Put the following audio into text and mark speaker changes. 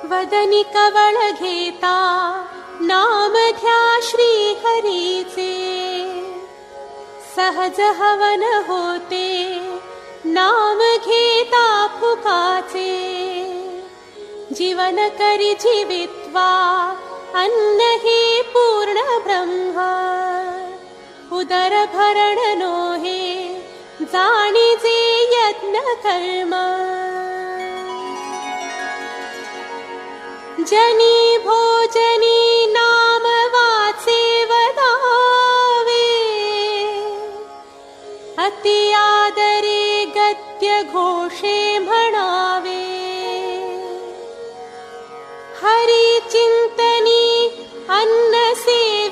Speaker 1: वदनी कवळ घेता नाम घ्या श्री हरीचे, सहज हवन होते नाम घेता फुकाचे. जीवन करी जीवित्वा अन्न हे पूर्ण ब्रह्म, उदर भरण नोहे जाणीजे यज्ञ कर्म. जनी भोजनी नाम वाचे वदावे, अति आदरे गद्य घोषे म्हणावे. हरी चिंतनी अन्न सेवे